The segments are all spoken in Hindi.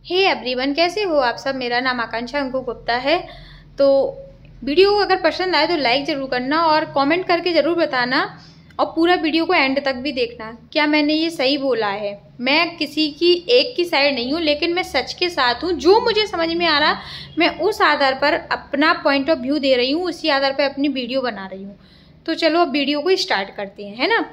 हे एवरीवन, कैसे हो आप सब। मेरा नाम आकांक्षा अंकु गुप्ता है। तो वीडियो अगर पसंद आए तो लाइक ज़रूर करना और कमेंट करके ज़रूर बताना और पूरा वीडियो को एंड तक भी देखना। क्या मैंने ये सही बोला है? मैं किसी की एक की साइड नहीं हूँ, लेकिन मैं सच के साथ हूँ। जो मुझे समझ में आ रहा मैं उस आधार पर अपना पॉइंट ऑफ व्यू दे रही हूँ, उसी आधार पर अपनी वीडियो बना रही हूँ। तो चलो अब वीडियो को स्टार्ट करते हैं, है ना।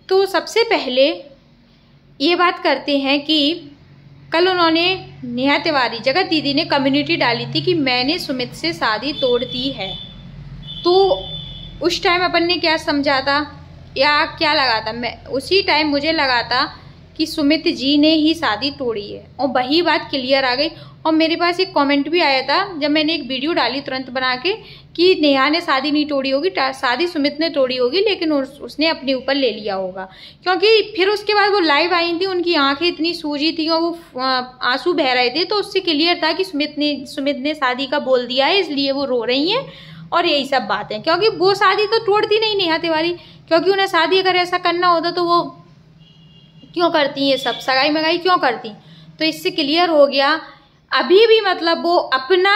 तो सबसे पहले ये बात करते हैं कि कल उन्होंने नेहा तिवारी जगत दीदी ने कम्युनिटी डाली थी कि मैंने सुमित से शादी तोड़ दी है। तो उस टाइम अपन ने क्या समझा था या क्या लगा था? मैं उसी टाइम मुझे लगा था कि सुमित जी ने ही शादी तोड़ी है और वही बात क्लियर आ गई। और मेरे पास एक कमेंट भी आया था जब मैंने एक वीडियो डाली तुरंत बना के कि नेहा ने शादी नहीं तोड़ी होगी, शादी सुमित ने तोड़ी होगी, लेकिन उसने अपने ऊपर ले लिया होगा। क्योंकि फिर उसके बाद वो लाइव आई थी, उनकी आंखें इतनी सूजी थी और वो आंसू बह रहे थे, तो उससे क्लियर था कि सुमित ने शादी का बोल दिया है, इसलिए वो रो रही हैं और यही सब बात है। क्योंकि वो शादी तो तोड़ती नहीं नेहा तिवारी, क्योंकि उन्हें शादी अगर ऐसा करना होता तो वो क्यों करती, ये सब सगाई मगाई क्यों करती। तो इससे क्लियर हो गया। अभी भी मतलब वो अपना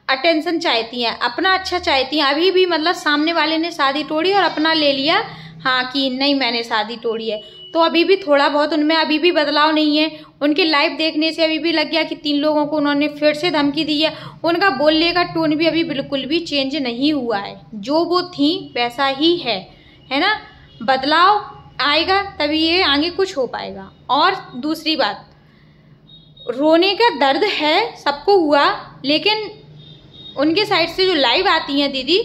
अटेंशन चाहती हैं, अपना अच्छा चाहती हैं। अभी भी मतलब सामने वाले ने शादी तोड़ी और अपना ले लिया, हाँ कि नहीं मैंने शादी तोड़ी है। तो अभी भी थोड़ा बहुत उनमें अभी भी बदलाव नहीं है। उनके लाइव देखने से अभी भी लग गया कि 3 लोगों को उन्होंने फिर से धमकी दी है। उनका बोलने का टोन भी अभी बिल्कुल भी चेंज नहीं हुआ है, जो वो थी वैसा ही है ना। बदलाव आएगा तभी ये आगे कुछ हो पाएगा। और दूसरी बात, रोने का दर्द है सबको हुआ, लेकिन उनके साइड से जो लाइव आती हैं दीदी,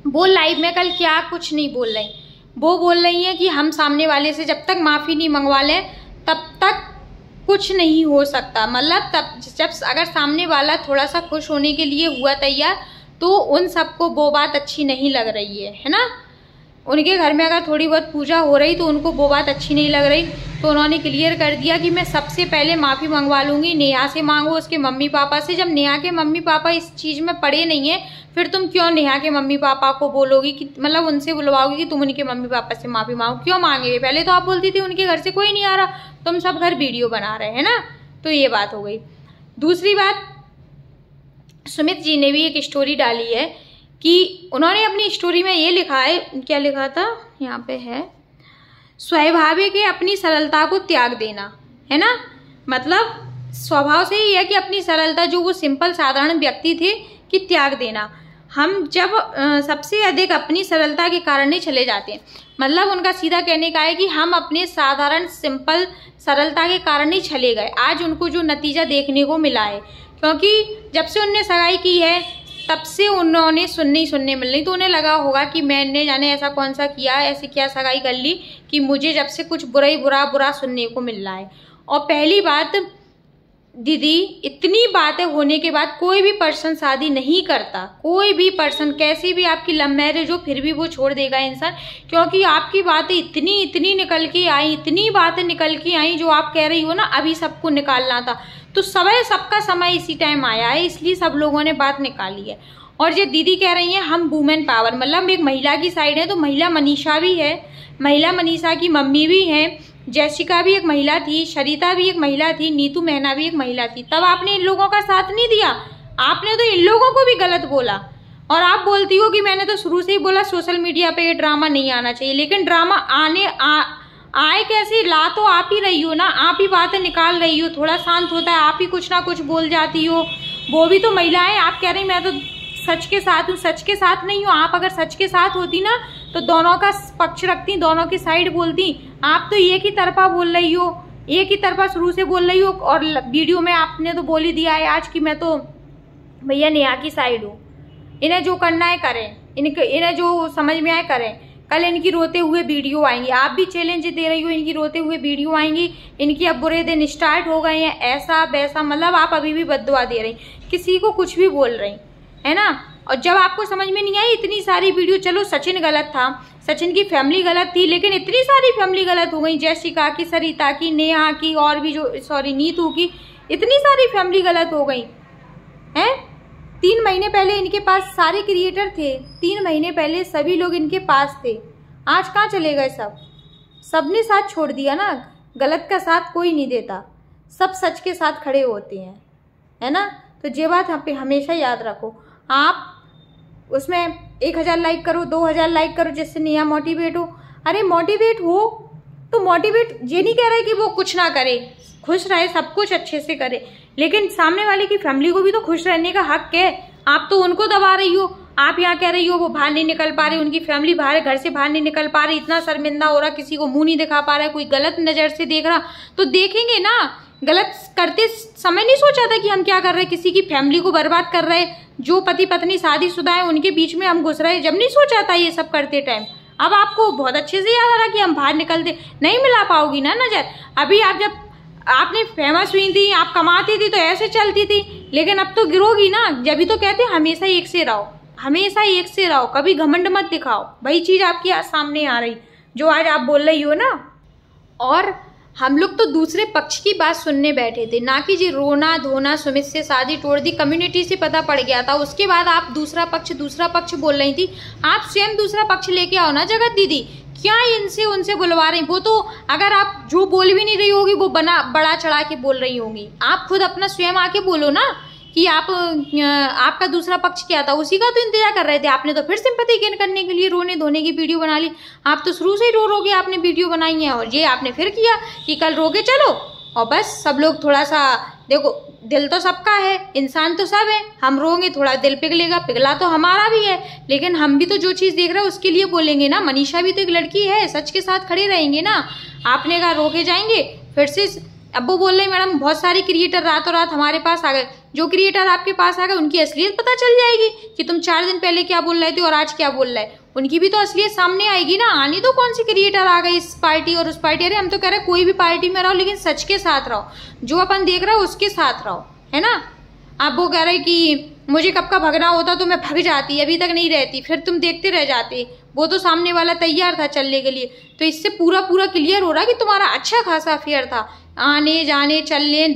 वो लाइव में कल क्या कुछ नहीं बोल रही। वो बोल रही हैं कि हम सामने वाले से जब तक माफ़ी नहीं मंगवा लें तब तक कुछ नहीं हो सकता। मतलब तब जब अगर सामने वाला थोड़ा सा खुश होने के लिए हुआ तैयार, तो उन सबको वो बात अच्छी नहीं लग रही है ना। उनके घर में अगर थोड़ी बहुत पूजा हो रही तो उनको वो बात अच्छी नहीं लग रही। तो उन्होंने क्लियर कर दिया कि मैं सबसे पहले माफ़ी मंगवा लूँगी, नेहा से मांगो, उसके मम्मी पापा से। जब नेहा के मम्मी पापा इस चीज़ में पड़े नहीं है, फिर तुम क्यों नेहा के मम्मी पापा को बोलोगी कि मतलब उनसे बुलवाओगी कि तुम उनके मम्मी पापा से माफ़ी मांगो? क्यों मांगे? पहले तो आप बोलती थी उनके घर से कोई नहीं आ रहा, तुम सब घर वीडियो बना रहे हैं ना। तो ये बात हो गई। दूसरी बात, सुमित जी ने भी एक स्टोरी डाली है कि उन्होंने अपनी स्टोरी में ये लिखा है, क्या लिखा था यहाँ पे है, स्वाभाविक है अपनी सरलता को त्याग देना, है ना। मतलब स्वभाव से ही है कि अपनी सरलता, जो वो सिंपल साधारण व्यक्ति थे, कि त्याग देना। हम जब सबसे अधिक अपनी सरलता के कारण ही चले जाते हैं। मतलब उनका सीधा कहने का है कि हम अपने साधारण सिंपल सरलता के कारण ही चले गए। आज उनको जो नतीजा देखने को मिला है, क्योंकि जब से उनने सगाई की है तब से उन्होंने सुनने मिल रही। तो उन्हें लगा होगा कि मैंने जाने ऐसा कौन सा किया, ऐसे क्या सगाई कर ली कि मुझे जब से कुछ बुरा सुनने को मिल रहा है। और पहली बात दीदी, इतनी बातें होने के बाद कोई भी पर्सन शादी नहीं करता। कोई भी पर्सन, कैसी भी आपकी लव मैरिज हो, फिर भी वो छोड़ देगा इंसान। क्योंकि आपकी बातें इतनी निकल के आई, इतनी बातें निकल के आई, जो आप कह रही हो ना अभी सबको निकालना था, तो सबका समय इसी टाइम आया है, इसलिए सब लोगों ने बात निकाली है। और ये दीदी कह रही हैं हम वुमेन पावर, मतलब एक महिला की साइड है, तो महिला मनीषा भी है, महिला मनीषा की मम्मी भी हैं, जैसिका भी एक महिला थी, सरिता भी एक महिला थी, नीतू मेहना भी एक महिला थी। तब आपने इन लोगों का साथ नहीं दिया, आपने तो इन लोगों को भी गलत बोला। और आप बोलती हो कि मैंने तो शुरू से ही बोला सोशल मीडिया पे ये ड्रामा नहीं आना चाहिए, लेकिन ड्रामा आए कैसे? ला तो आप ही रही हो ना, आप ही बातें निकाल रही हो। थोड़ा शांत होता है, आप ही कुछ ना कुछ बोल जाती हो। वो भी तो महिला है। आप कह रही मैं तो सच के साथ हूँ, सच के साथ नहीं हूँ। आप अगर सच के साथ होती ना तो दोनों का पक्ष रखती, दोनों की साइड बोलती। आप तो एक ही तरफा बोल रही हो, एक ही तरफा शुरू से बोल रही हो। और वीडियो में आपने तो बोल ही दिया है आज कि मैं तो भैया नेहा की साइड हूँ, इन्हें जो करना है करें, इन्हें जो समझ में आए करें। कल इनकी रोते हुए वीडियो आएंगी, आप भी चैलेंज दे रही हो, इनकी रोते हुए वीडियो आएंगी। इनकी अब बुरे दिन स्टार्ट हो गए हैं, ऐसा वैसा, मतलब आप अभी भी बद्दुआ दे रही, किसी को कुछ भी बोल रही है ना। और जब आपको समझ में नहीं आई इतनी सारी वीडियो, चलो सचिन गलत था, सचिन की फैमिली गलत थी, लेकिन इतनी सारी फैमिली गलत हो गई, जैसिका की, सरिता की, नेहा की, और भी जो नीतू की, इतनी सारी फैमिली गलत हो गई हैं। 3 महीने पहले इनके पास सारे क्रिएटर थे, 3 महीने पहले सभी लोग इनके पास थे। आज कहाँ चले गए सब? सबने साथ छोड़ दिया ना। गलत का साथ कोई नहीं देता, सब सच के साथ खड़े होते हैं, है ना। तो ये बात हमेशा याद रखो। आप उसमें 1000 लाइक करो, 2000 लाइक करो, जिससे नेहा मोटिवेट हो। अरे मोटिवेट हो तो मोटिवेट ये नहीं कह रहे कि वो कुछ ना करे, खुश रहे, सब कुछ अच्छे से करे, लेकिन सामने वाले की फैमिली को भी तो खुश रहने का हक है। आप तो उनको दबा रही हो। आप यहाँ कह रही हो वो बाहर नहीं निकल पा रही, उनकी फैमिली बाहर घर से बाहर नहीं निकल पा रही, इतना शर्मिंदा हो रहा, किसी को मुंह नहीं दिखा पा रहा है, कोई गलत नजर से देख रहा, तो देखेंगे ना। गलत करते समय नहीं सोचा था कि हम क्या कर रहे हैं, किसी की फैमिली को बर्बाद कर रहे, जो पति पत्नी शादीशुदा है उनके बीच में हम घुस रहे, जब नहीं सोचा था ये सब करते टाइम। अब आपको बहुत अच्छे से याद आ रहा कि हम बाहर निकलते, नहीं मिला पाओगी ना नजर। अभी आप जब आपने फेमस हुई थी, आप कमाती थी तो ऐसे चलती थी, लेकिन अब तो गिरोगी ना। जब भी तो कहते हैं हमेशा एक से रहो, हमेशा एक से रहो, कभी घमंड मत दिखाओ। वही चीज आपकी सामने आ रही जो आज आप बोल रही हो ना। और हम लोग तो दूसरे पक्ष की बात सुनने बैठे थे, ना कि जी रोना धोना, सुमित से शादी तोड़ दी, कम्युनिटी से पता पड़ गया था। उसके बाद आप दूसरा पक्ष बोल रही थी। आप स्वयं दूसरा पक्ष लेके आओ ना जगत दीदी, क्या इनसे उनसे बुलवा रही। वो तो अगर आप जो बोल भी नहीं रही होगी वो बड़ा चढ़ा के बोल रही होंगी। आप खुद अपना स्वयं आके बोलो ना कि आपका दूसरा पक्ष क्या था, उसी का तो इंतजार कर रहे थे। आपने तो फिर सिंपैथी गेन करने के लिए रोने धोने की वीडियो बना ली। आप तो शुरू से ही रो के आपने वीडियो बनाई है, और ये आपने फिर किया कि कल रो के चलो, और बस सब लोग थोड़ा सा देखो, दिल तो सबका है, इंसान तो सब है, हम रोएंगे थोड़ा दिल पिघलेगा, पिघला तो हमारा भी है, लेकिन हम भी तो जो चीज देख रहे हैं उसके लिए बोलेंगे ना। मनीषा भी तो एक लड़की है, सच के साथ खड़े रहेंगे ना। आपने कहा रो के जाएंगे, फिर से अब वो बोल रहे मैडम बहुत सारे क्रिएटर रातों रात हमारे पास आ गए। जो क्रिएटर आपके पास आ गए उनकी असलियत पता चल जाएगी कि तुम 4 दिन पहले क्या बोल रहे थे और आज क्या बोल रहे हैं, उनकी भी तो असलियत सामने आएगी ना। आनी तो कौन सी क्रिएटर आ गई इस पार्टी और उस पार्टी। अरे हम तो कह रहे हैं कोई भी पार्टी में रहो, लेकिन सच के साथ रहो, जो अपन देख रहे हो उसके साथ रहो, है ना। आप वो कह रहे कि मुझे कब का भगना होता तो मैं भग जाती, अभी तक नहीं रहती, फिर तुम देखते रह जाते। वो तो सामने वाला तैयार था चलने के लिए। तो इससे पूरा क्लियर हो रहा कि तुम्हारा अच्छा खासा अफेयर था, आने जाने चलने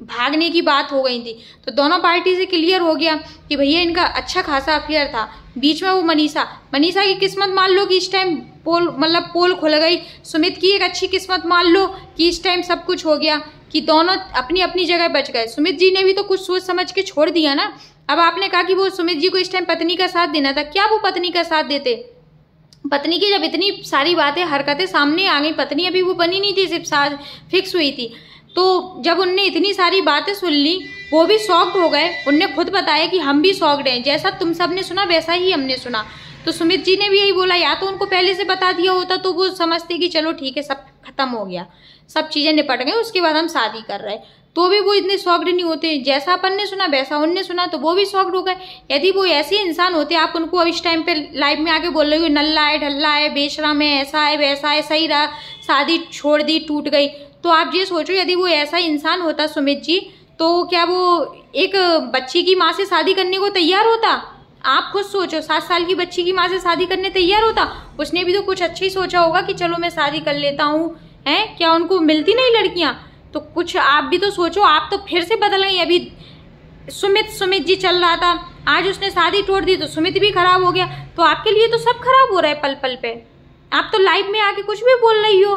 भागने की बात हो गई थी। तो दोनों पार्टी से क्लियर हो गया कि भैया इनका अच्छा खासा अफेयर था। बीच में वो मनीषा की किस्मत मान लो कि इस टाइम पोल खुल गई। सुमित की एक अच्छी किस्मत मान लो कि इस टाइम सब कुछ हो गया, कि दोनों अपनी अपनी जगह बच गए। सुमित जी ने भी तो कुछ सोच समझ के छोड़ दिया ना। अब आपने कहा कि वो सुमित जी को इस टाइम पत्नी का साथ देना था, क्या वो पत्नी का साथ देते। पत्नी की जब इतनी सारी बातें हरकतें सामने आ गई, पत्नी अभी वो बनी नहीं थी, सिर्फ साथ फिक्स हुई थी, तो जब उनने इतनी सारी बातें सुन ली वो भी शॉक्ड हो गए। उनने खुद बताया कि हम भी शॉक्ड हैं, जैसा तुम सब ने सुना वैसा ही हमने सुना। तो सुमित जी ने भी यही बोला, या तो उनको पहले से बता दिया होता तो वो समझते कि चलो ठीक है सब खत्म हो गया, सब चीजें निपट गई, उसके बाद हम शादी कर रहे, तो भी वो इतने शॉक्ड नहीं होते। जैसा अपन ने सुना वैसा उनने सुना तो वो भी शॉक्ड हो गए। यदि वो ऐसे इंसान होते, आप उनको अब इस टाइम पे लाइव में आके बोल रहे हो नल्ला है ढल्ला है बेशरम है ऐसा है वैसा है, सही रहा, शादी छोड़ दी टूट गई, तो आप ये सोचो यदि वो ऐसा इंसान होता सुमित जी, तो क्या वो एक बच्ची की माँ से शादी करने को तैयार होता। आप खुद सोचो, 7 साल की बच्ची की माँ से शादी करने तैयार होता। उसने भी तो कुछ अच्छा ही सोचा होगा कि चलो मैं शादी कर लेता हूँ, है क्या उनको मिलती नहीं लड़कियां। तो कुछ आप भी तो सोचो, आप तो फिर से बदल गई। अभी सुमित जी चल रहा था, आज उसने शादी तोड़ दी तो सुमित भी खराब हो गया। तो आपके लिए तो सब खराब हो रहा है पल पल पे। आप तो लाइव में आके कुछ भी बोल रही हो।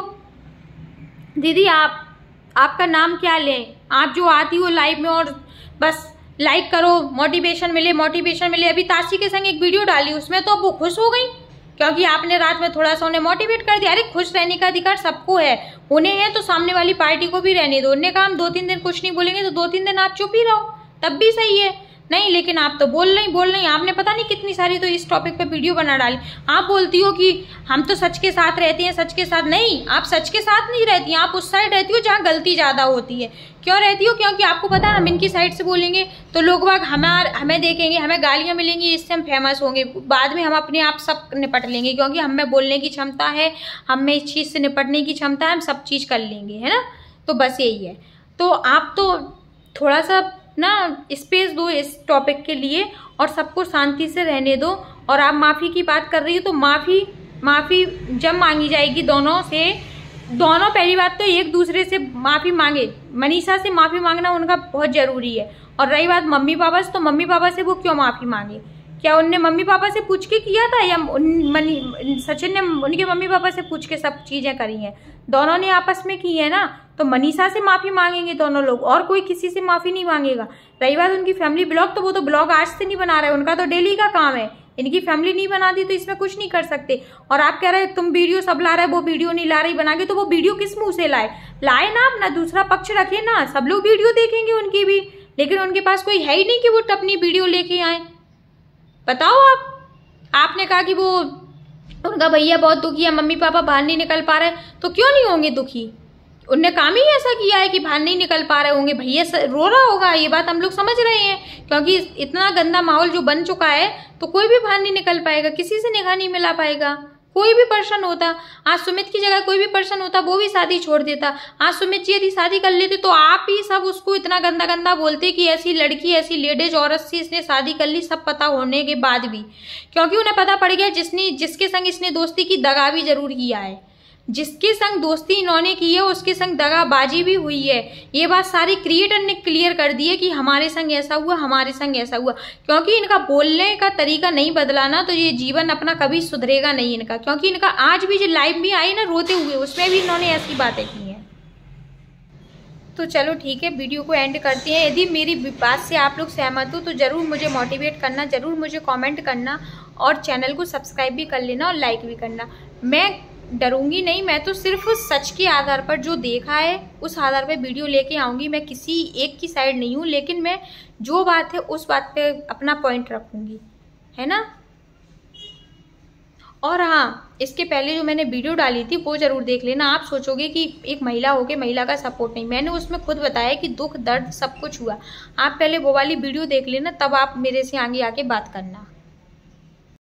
दीदी आपका नाम क्या लें, आप जो आती हो लाइव में और बस लाइक करो, मोटिवेशन मिले। अभी ताशी के संग एक वीडियो डाली, उसमें तो अब वो खुश हो गई क्योंकि आपने रात में थोड़ा सा उन्हें मोटिवेट कर दिया। अरे खुश रहने का अधिकार सबको है, उन्हें है तो सामने वाली पार्टी को भी रहने दो। उन्होंने कहा हम 2-3 दिन कुछ नहीं बोलेंगे तो 2-3 दिन आप चुप ही रहो, तब भी सही है। नहीं, लेकिन आप तो बोल रही। आपने पता नहीं कितनी सारी तो इस टॉपिक पे वीडियो बना डाली। आप बोलती हो कि हम तो सच के साथ रहते हैं, सच के साथ नहीं, आप सच के साथ नहीं रहती, आप उस साइड रहती हो जहाँ गलती ज्यादा होती है। क्यों रहती हो? क्योंकि आपको पता है हम इनकी साइड से बोलेंगे तो लोग बाग हमें देखेंगे, हमें गालियां मिलेंगी, इससे हम फेमस होंगे, बाद में हम अपने आप सब निपट लेंगे क्योंकि हम में बोलने की क्षमता है, हम में इस चीज से निपटने की क्षमता है, हम सब चीज कर लेंगे, है ना। तो बस यही है। तो आप तो थोड़ा सा ना स्पेस दो इस टॉपिक के लिए और सबको शांति से रहने दो। और आप माफ़ी की बात कर रही हो तो माफ़ी जब मांगी जाएगी दोनों से, दोनों पहली बात तो एक दूसरे से माफ़ी मांगे। मनीषा से माफ़ी मांगना उनका बहुत ज़रूरी है। और रही बात मम्मी पापा से, तो मम्मी पापा से वो क्यों माफ़ी मांगे? क्या उनने मम्मी पापा से पूछ के किया था या सचिन ने उनके मम्मी पापा से पूछ के सब चीज़ें करी हैं? दोनों ने आपस में की है ना। तो मनीषा से माफी मांगेंगे दोनों लोग, और कोई किसी से माफी नहीं मांगेगा। रही बात उनकी फैमिली ब्लॉग, तो वो तो ब्लॉग आज से नहीं बना रहे, उनका तो डेली का काम है। इनकी फैमिली नहीं बनाती तो इसमें कुछ नहीं कर सकते। और आप कह रहे तुम वीडियो सब ला रहे, वो वीडियो नहीं ला रही बना के, तो वो वीडियो किस मुंह से लाए ना, अपना दूसरा पक्ष रखे ना, सब लोग वीडियो देखेंगे उनकी भी। लेकिन उनके पास कोई है ही नहीं कि वो अपनी वीडियो लेके आए। बताओ आपने कहा कि वो उनका भैया बहुत दुखी है, मम्मी पापा बाहर नहीं निकल पा रहे, तो क्यों नहीं होंगे दुखी? उनने काम ही ऐसा किया है कि बाहर नहीं निकल पा रहे होंगे, भैया रो रहा होगा, ये बात हम लोग समझ रहे हैं। क्योंकि इतना गंदा माहौल जो बन चुका है, तो कोई भी बाहर नहीं निकल पाएगा, किसी से निगाह नहीं मिला पाएगा। कोई भी पर्सन होता, आज सुमित की जगह कोई भी पर्सन होता, वो भी शादी छोड़ देता। आज सुमित जी यदि शादी कर लेते तो आप ही सब उसको इतना गंदा गंदा बोलते कि ऐसी लड़की, ऐसी लेडीज औरत से इसने शादी कर ली, सब पता होने के बाद भी। क्योंकि उन्हें पता पड़ गया जिसके संग इसने दोस्ती की, दगा भी जरूर किया है। जिसके संग दोस्ती इन्होंने की है उसके संग दगाबाजी भी हुई है। ये बात सारी क्रिएटर ने क्लियर कर दी है कि हमारे संग ऐसा हुआ, हमारे संग ऐसा हुआ। क्योंकि इनका बोलने का तरीका नहीं बदला ना, तो ये जीवन अपना कभी सुधरेगा नहीं इनका। क्योंकि इनका आज भी जो लाइव भी आई ना रोते हुए, उसमें भी इन्होंने ऐसी बातें की हैं। तो चलो ठीक है, वीडियो को एंड करते हैं। यदि मेरी बात से आप लोग सहमत हो तो ज़रूर मुझे मोटिवेट करना, ज़रूर मुझे कमेंट करना, और चैनल को सब्सक्राइब भी कर लेना और लाइक भी करना। मैं डरूंगी नहीं, मैं तो सिर्फ सच के आधार पर जो देखा है उस आधार पर वीडियो लेके आऊँगी। मैं किसी एक की साइड नहीं हूँ, लेकिन मैं जो बात है उस बात पे अपना पॉइंट रखूँगी, है ना। और हाँ, इसके पहले जो मैंने वीडियो डाली थी वो ज़रूर देख लेना। आप सोचोगे कि एक महिला होके महिला का सपोर्ट नहीं, मैंने उसमें खुद बताया कि दुख दर्द सब कुछ हुआ। आप पहले वो वाली वीडियो देख लेना, तब आप मेरे से आगे आके बात करना।